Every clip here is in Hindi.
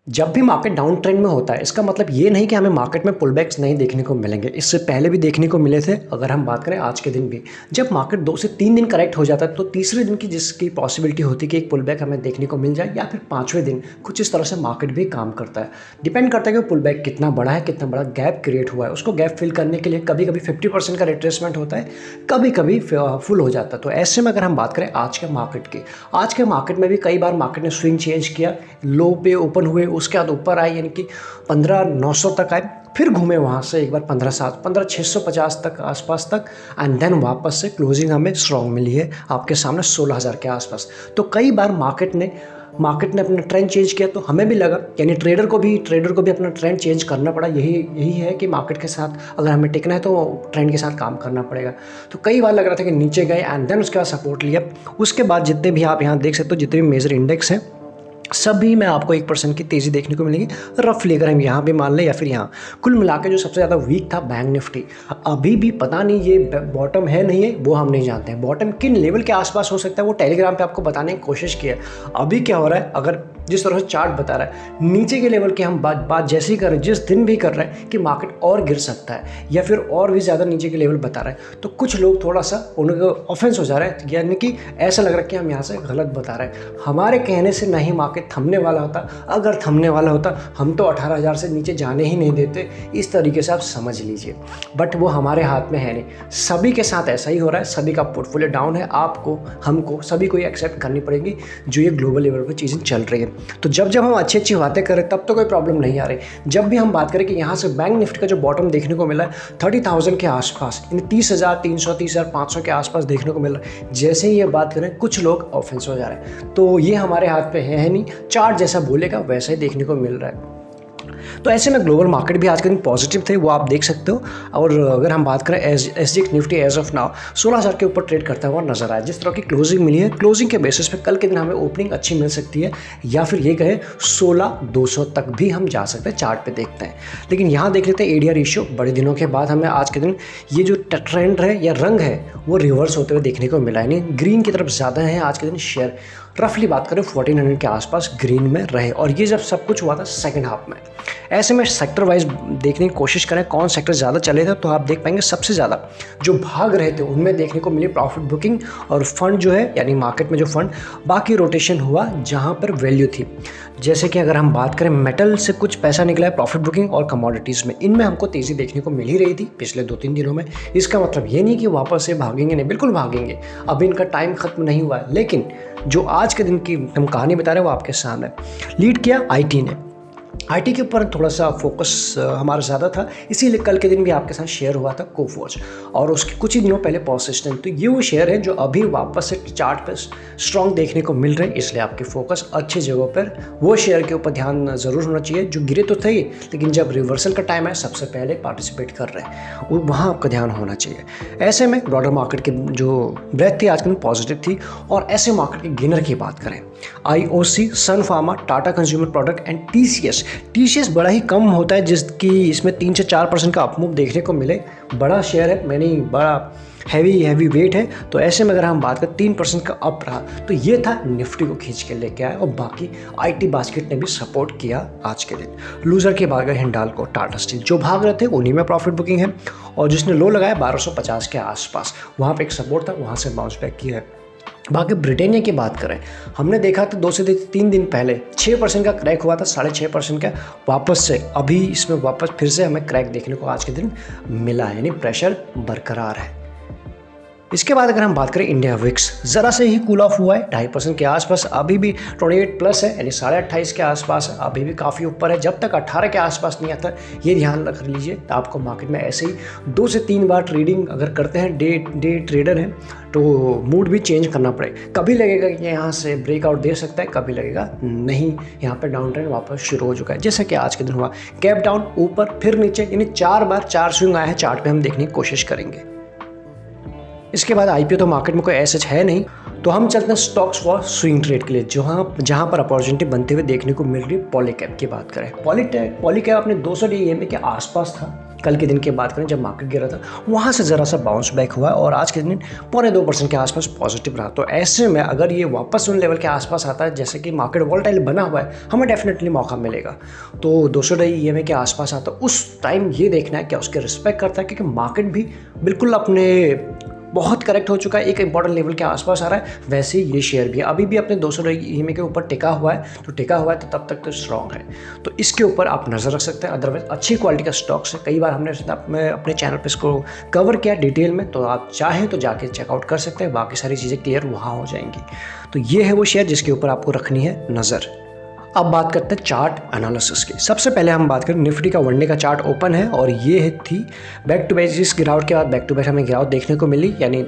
जब भी मार्केट डाउन ट्रेंड में होता है, इसका मतलब ये नहीं कि हमें मार्केट में पुलबैक्स नहीं देखने को मिलेंगे। इससे पहले भी देखने को मिले थे। अगर हम बात करें आज के दिन भी, जब मार्केट 2 से 3 दिन करेक्ट हो जाता है तो तीसरे दिन की जिसकी पॉसिबिलिटी होती है कि एक पुलबैक हमें देखने को मिल जाए, या फिर 5वें दिन कुछ इस तरह से मार्केट भी काम करता है। डिपेंड करता है कि पुलबैक कितना बड़ा है, कितना बड़ा गैप क्रिएट हुआ है। उसको गैप फिल करने के लिए कभी कभी 50% का रिट्रेसमेंट होता है, कभी कभी फुल हो जाता है। तो ऐसे में अगर हम बात करें आज के मार्केट की, आज के मार्केट में भी कई बार मार्केट ने स्विंग चेंज किया, लो पे ओपन हुए, उसके बाद ऊपर आए यानी कि 15,900 तक आए, फिर घूमे वहाँ से एक बार 15,650 तक आसपास तक, एंड देन वापस से क्लोजिंग हमें स्ट्रॉन्ग मिली है आपके सामने 16,000 के आसपास। तो कई बार मार्केट ने अपना ट्रेंड चेंज किया, तो हमें भी लगा, यानी ट्रेडर को भी अपना ट्रेंड चेंज करना पड़ा। यही है कि मार्केट के साथ अगर हमें टिकना है तो ट्रेंड के साथ काम करना पड़ेगा। तो कई बार लग रहा था कि नीचे गए एंड देन उसके बाद सपोर्ट लिया। उसके बाद जितने भी आप यहाँ देख सकते हो, जितने भी मेजर इंडेक्स हैं सभी में आपको 1% की तेज़ी देखने को मिलेगी रफली, अगर हम यहाँ पे मान लें या फिर यहाँ। कुल मिला के जो सबसे ज़्यादा वीक था बैंक निफ्टी। अभी भी पता नहीं ये बॉटम है नहीं है, वो हम नहीं जानते हैं। बॉटम किन लेवल के आसपास हो सकता है वो टेलीग्राम पे आपको बताने की कोशिश की है। अभी क्या हो रहा है, अगर जिस तरह से चार्ट बता रहा है नीचे के लेवल की हम बात जैसी कर रहे हैं, जिस दिन भी कर रहे हैं कि मार्केट और गिर सकता है या फिर और भी ज़्यादा नीचे के लेवल बता रहा है, तो कुछ लोग थोड़ा सा उनको ऑफेंस हो जा रहा है, यानी कि ऐसा लग रहा है कि हम यहाँ से गलत बता रहे हैं। हमारे कहने से नहीं मार्केट थमने वाला होता, अगर थमने वाला होता हम तो 18,000 से नीचे जाने ही नहीं देते। इस तरीके से आप समझ लीजिए, बट वो हमारे हाथ में है नहीं। सभी के साथ ऐसा ही हो रहा है, सभी का पोर्टफोलियो डाउन है। आपको, हमको, सभी को ये एक्सेप्ट करनी पड़ेगी जो ये ग्लोबल लेवल पर चीज़ें चल रही है। तो जब हम अच्छी बातें करें तब तो कोई प्रॉब्लम नहीं आ रही। जब भी हम बात करें कि यहाँ से बैंक निफ्टी का जो बॉटम देखने को मिला है 30,000 के आसपास, यानी 30,300 30,500 के आसपास देखने को मिल रहा है, जैसे ही ये बात करें कुछ लोग ऑफेंस हो जा रहे हैं। तो ये हमारे हाथ पे है नहीं, चार्ट जैसा बोलेगा वैसा ही देखने को मिल रहा है। तो ऐसे में ग्लोबल मार्केट भी आज के दिन पॉजिटिव थे, वो आप देख सकते हो। और अगर हम बात करें SGX Nifty as of now 16,000 के ऊपर ट्रेड करता हुआ नजर आया। जिस तरह की क्लोजिंग मिली है, क्लोजिंग के बेसिस पे कल के दिन हमें ओपनिंग अच्छी मिल सकती है, या फिर ये कहे 16,200 तक भी हम जा सकते हैं, चार्ट पे देखते हैं। लेकिन यहाँ देख लेते हैं एडीआर रेशियो, बड़े दिनों के बाद हमें आज के दिन ये जो ट्रेंड है या रंग है वो रिवर्स होते हुए देखने को मिला, यानी ग्रीन की तरफ ज़्यादा है आज के दिन शेयर। रफली बात करें 1400 के आसपास ग्रीन में रहे, और ये जब सब कुछ हुआ था सेकंड हाफ में। ऐसे में सेक्टर वाइज देखने की कोशिश करें कौन सेक्टर ज़्यादा चले थे, तो आप देख पाएंगे सबसे ज़्यादा जो भाग रहे थे उनमें देखने को मिली प्रॉफिट बुकिंग, और फंड जो है यानी मार्केट में जो फंड बाकी रोटेशन हुआ जहाँ पर वैल्यू थी। जैसे कि अगर हम बात करें मेटल से कुछ पैसा निकला है प्रॉफिट बुकिंग, और कमोडिटीज़ में, इनमें हमको तेज़ी देखने को मिल ही रही थी पिछले 2-3 दिनों में। इसका मतलब ये नहीं कि वापस से भागेंगे, नहीं, बिल्कुल भागेंगे, अभी इनका टाइम खत्म नहीं हुआ है। लेकिन जो आज के दिन की हम कहानी बता रहे हैं वो आपके सामने। लीड किया आईटी ने, आईटी के ऊपर थोड़ा सा फोकस हमारा ज़्यादा था, इसीलिए कल के दिन भी आपके साथ शेयर हुआ था कोफोर्ज, और उसके कुछ ही दिनों पहले पॉसिस्टेंट। तो ये वो शेयर है जो अभी वापस से चार्ट पर स्ट्रॉन्ग देखने को मिल रहे हैं, इसलिए आपके फोकस अच्छी जगहों पर वो शेयर के ऊपर ध्यान ज़रूर होना चाहिए जो गिरे तो थे, लेकिन जब रिवर्सल का टाइम है सबसे पहले पार्टिसिपेट कर रहे हैं, वहाँ आपका ध्यान होना चाहिए। ऐसे में ब्रॉडर मार्केट की जो ब्रेथ थी आज के दिन पॉजिटिव थी। और ऐसे मार्केट के गेनर की बात करें, IOC, Sun Pharma, Tata consumer product and TCS बड़ा ही कम होता है, जिसकी इसमें 3 से 4% का अपमूव देखने को मिले। बड़ा शेयर है, मैंने बड़ा हैवी वेट है, तो ऐसे में अगर हम बात करें 3% का अप रहा, तो ये था निफ्टी को खींच के लेके आया, और बाकी आईटी बास्केट ने भी सपोर्ट किया आज के दिन। लूजर के भाग हिंडाल्को, टाटा स्टील, जो भाग रहे थे उन्हीं में प्रॉफिट बुकिंग है, और जिसने लो लगाया 1250 के आसपास, वहाँ पर एक सपोर्ट था, वहाँ से बाउंस बैक किया है। बाकी ब्रिटेनिया की बात करें, हमने देखा था 2 से 3 दिन पहले 6% का क्रैक हुआ था, 6.5% का, वापस से अभी इसमें वापस फिर से हमें क्रैक देखने को आज के दिन मिला है, यानी प्रेशर बरकरार है। इसके बाद अगर हम बात करें इंडिया विक्स, ज़रा से ही कूल ऑफ हुआ है 2.5% के आसपास, अभी भी 28 प्लस है, यानी 28.5 के आसपास है, अभी भी काफ़ी ऊपर है। जब तक 18 के आसपास नहीं आता, ये ध्यान रख लीजिए। तो आपको मार्केट में ऐसे ही 2 से 3 बार ट्रेडिंग अगर करते हैं, डे ट्रेडर हैं, तो मूड भी चेंज करना पड़ेगा। कभी लगेगा कि यहाँ से ब्रेकआउट दे सकता है, कभी लगेगा नहीं, यहाँ पर डाउन ट्रेंड वापस शुरू हो चुका है, जैसा कि आज के दिन हुआ। गैप डाउन, ऊपर फिर नीचे, यानी 4 बार 4 स्विंग आए हैं चार्ट पे, हम देखने की कोशिश करेंगे। इसके बाद आईपीओ तो मार्केट में कोई ऐसा है नहीं, तो हम चलते हैं स्टॉक्स फॉर स्विंग ट्रेड के लिए, जहाँ पर अपॉर्चुनिटी बनते हुए देखने को मिल रही है। पॉलीकैब की बात करें, पॉलीकैब अपने 200 ईएमए के आसपास था, कल के दिन की बात करें जब मार्केट गिरा था, वहाँ से ज़रा सा बाउंस बैक हुआ और आज के दिन 0.25% के आसपास पॉजिटिव रहा। तो ऐसे में अगर ये वापस उन लेवल के आसपास आता है जैसे कि मार्केट वॉलेटाइल बना हुआ है, हमें डेफिनेटली मौका मिलेगा। तो 200 EMA के आसपास आता है, उस टाइम ये देखना है क्या उसके रिस्पेक्ट करता है, क्योंकि मार्केट भी बिल्कुल अपने बहुत करेक्ट हो चुका है, एक इंपॉर्टेंट लेवल के आसपास आ रहा है। वैसे ही ये शेयर भी अभी भी अपने 200 EMA के ऊपर टिका हुआ है, तो टिका हुआ है तो तब तक तो स्ट्रॉन्ग है, तो इसके ऊपर आप नज़र रख सकते हैं। अदरवाइज अच्छी क्वालिटी का स्टॉक्स है, कई बार हमने अपने चैनल पे इसको कवर किया डिटेल में, तो आप चाहें तो जाके चेकआउट कर सकते हैं, बाकी सारी चीज़ें क्लियर वहाँ हो जाएंगी। तो ये है वो शेयर जिसके ऊपर आपको रखनी है नज़र। अब बात करते हैं चार्ट एनालिसिस की। सबसे पहले हम बात करें निफ्टी का 1 डे का चार्ट ओपन है और ये थी बैक टू बैक, जिस गिरावट के बाद बैक टू बैक हमें गिरावट देखने को मिली, यानी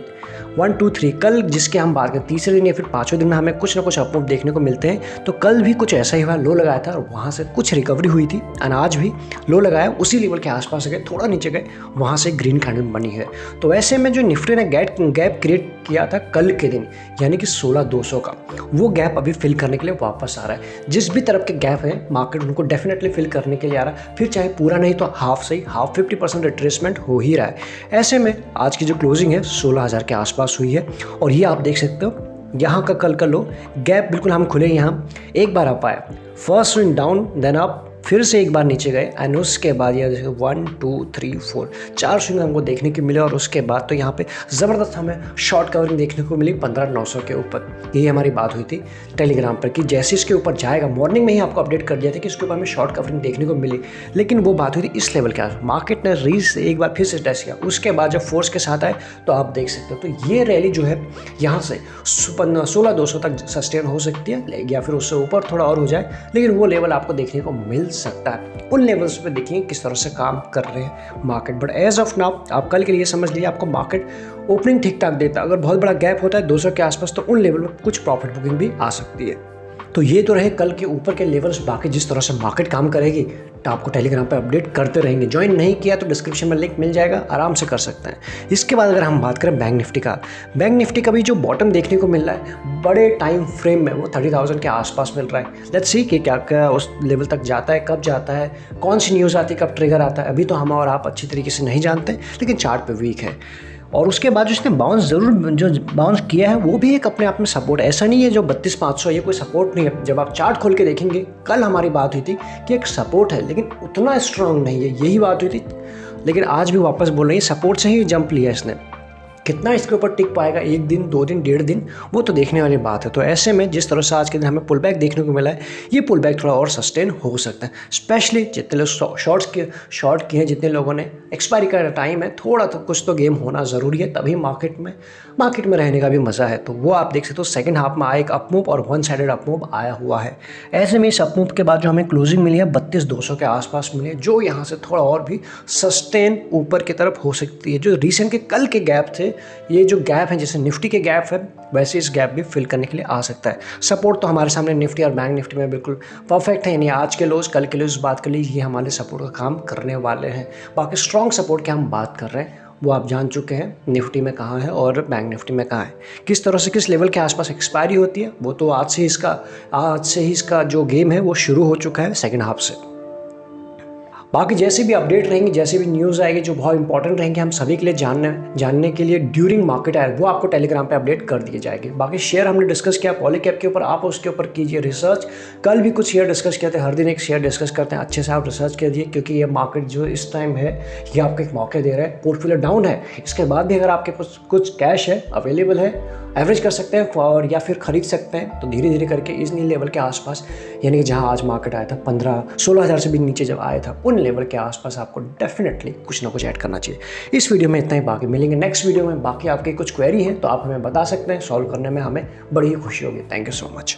1 2 3 कल जिसके हम बात करें तीसरे दिन या फिर पाँचवें दिन में हमें कुछ ना कुछ अपमूव देखने को मिलते हैं। तो कल भी कुछ ऐसा ही हुआ, लो लगाया था और वहाँ से कुछ रिकवरी हुई थी, और आज भी लो लगाया उसी लेवल के आसपास गए, थोड़ा नीचे गए, वहाँ से ग्रीन कैंडल बनी है। तो ऐसे में जो निफ्टी ने गैप क्रिएट किया था कल के दिन, यानी कि 16,200 का, वो गैप अभी फिल करने के लिए वापस आ रहा है। जिस भी तरफ के गैप है मार्केट उनको डेफिनेटली फिल करने के लिए आ रहा है, फिर चाहे पूरा नहीं तो हाफ से ही, हाफ 50% रिट्रेसमेंट हो ही रहा है। ऐसे में आज की जो क्लोजिंग है 16,000 के आसपास हुई है और ये आप देख सकते हो यहाँ का कल का लो गैप बिल्कुल हम खुले, यहाँ एक बार अप आया, first swing down then up, फिर से एक बार नीचे गए एंड उसके बाद ये 1 2 3 4 4 स्विंग हमको देखने को मिले और उसके बाद तो यहाँ पे ज़बरदस्त हमें शॉर्ट कवरिंग देखने को मिली 15,900 के ऊपर। यही हमारी बात हुई थी टेलीग्राम पर कि जैसे इसके ऊपर जाएगा, मॉर्निंग में ही आपको अपडेट कर दिया था कि इसके ऊपर हमें शॉर्ट कवरिंग देखने को मिली, लेकिन वो बात हुई थी इस लेवल के आस। मार्केट ने रीच एक बार फिर से टेस्ट किया, उसके बाद जब फोर्स के साथ आए तो आप देख सकते हो तो ये रैली जो है यहाँ से 16,200 तक सस्टेन हो सकती है या फिर उससे ऊपर थोड़ा और हो जाए, लेकिन वो लेवल आपको देखने को मिल सकता है। उन लेवल्स पे देखिए किस तरह से काम कर रहे हैं market. But as of now आप कल के लिए समझ लीजिए आपको मार्केट ओपनिंग ठीक ठाक देता है, अगर बहुत बड़ा गैप होता है 200 के आसपास तो उन लेवल में कुछ प्रॉफिट बुकिंग भी आ सकती है। तो ये तो रहे कल के ऊपर के लेवल्स, बाकी जिस तरह से मार्केट काम करेगी तो आपको टेलीग्राम पे अपडेट करते रहेंगे। ज्वाइन नहीं किया तो डिस्क्रिप्शन में लिंक मिल जाएगा, आराम से कर सकते हैं। इसके बाद अगर हम बात करें बैंक निफ्टी का, बैंक निफ्टी का भी जो बॉटम देखने को मिल रहा है बड़े टाइम फ्रेम में वो 30,000 के आसपास मिल रहा है। लेट्स सी कि क्या क्या उस लेवल तक जाता है, कब जाता है, कौन सी न्यूज़ आती है, कब ट्रिगर आता है, अभी तो हम और आप अच्छी तरीके से नहीं जानते, लेकिन चार्ट पे वीक है। और उसके बाद उसने बाउंस ज़रूर जो बाउंस किया है वो भी एक अपने आप में सपोर्ट, ऐसा नहीं है जो 32,500 ये कोई सपोर्ट नहीं है। जब आप चार्ट खोल के देखेंगे, कल हमारी बात हुई थी कि एक सपोर्ट है लेकिन उतना स्ट्रांग नहीं है, यही बात हुई थी, लेकिन आज भी वापस बोल रही है सपोर्ट से ही जंप लिया इसने। कितना इसके ऊपर टिक पाएगा, 1 दिन 2 दिन 1.5 दिन, वो तो देखने वाली बात है। तो ऐसे में जिस तरह से आज के दिन हमें पुल बैक देखने को मिला है, ये पुल बैक थोड़ा और सस्टेन हो सकता है, स्पेशली जितने लोग शॉर्ट किए हैं, जितने लोगों ने एक्सपायरी का टाइम है, थोड़ा तो कुछ तो गेम होना ज़रूरी है, तभी मार्केट में रहने का भी मज़ा है। तो वो आप देख सकते हो सेकंड हाफ में आया एक अपमूव और 1 साइडेड अपमूव आया हुआ है। ऐसे में इस अपमूव के बाद जो हमें क्लोजिंग मिली है 32,200 के आसपास मिली है, जो यहाँ से थोड़ा और भी सस्टेन ऊपर की तरफ हो सकती है। जो रिसेंट के कल के गैप थे, ये जो गैप है जैसे निफ्टी के गैप है वैसे इस गैप भी फिल करने के लिए आ सकता है। सपोर्ट तो हमारे सामने निफ्टी और बैंक निफ्टी में बिल्कुल परफेक्ट है, यानी आज के लोज कल के लोज बात कर लीजिए, ये हमारे सपोर्ट का काम करने वाले हैं। बाकी स्ट्रॉन्ग सपोर्ट की हम बात कर रहे हैं वो आप जान चुके हैं, निफ्टी में कहाँ है और बैंक निफ्टी में कहाँ है, किस तरह से किस लेवल के आसपास एक्सपायरी होती है, वो तो आज से ही इसका जो गेम है वो शुरू हो चुका है सेकेंड हाफ से। बाकी जैसे भी अपडेट रहेंगी, जैसे भी न्यूज़ आएगी जो बहुत इंपॉर्टेंट रहेंगे हम सभी के लिए जानने के लिए ड्यूरिंग मार्केट आयर, वो आपको टेलीग्राम पे अपडेट कर दिए जाएंगे। बाकी शेयर हमने डिस्कस किया पॉलीकैप के ऊपर, आप उसके ऊपर कीजिए रिसर्च। कल भी कुछ शेयर डिस्कस किए थे, हर दिन एक शेयर डिस्कस करते हैं, अच्छे से आप रिसर्च कीजिए, क्योंकि ये मार्केट जो इस टाइम है ये आपको एक मौके दे रहा है। पोर्टफोलियो डाउन है, इसके बाद भी अगर आपके पास कुछ कैश है अवेलेबल है, एवरेज कर सकते हैं और या फिर खरीद सकते हैं, तो धीरे धीरे करके इस लेवल के आसपास, यानी कि जहां आज मार्केट आया था 15-16 हज़ार से भी नीचे जब आया था, उन लेवल के आसपास आपको डेफिनेटली कुछ ना कुछ ऐड करना चाहिए। इस वीडियो में इतना ही, बाकी मिलेंगे नेक्स्ट वीडियो में। बाकी आपकी कुछ क्वेरी है तो आप हमें बता सकते हैं, सॉल्व करने में हमें बड़ी खुशी होगी। Thank you so much.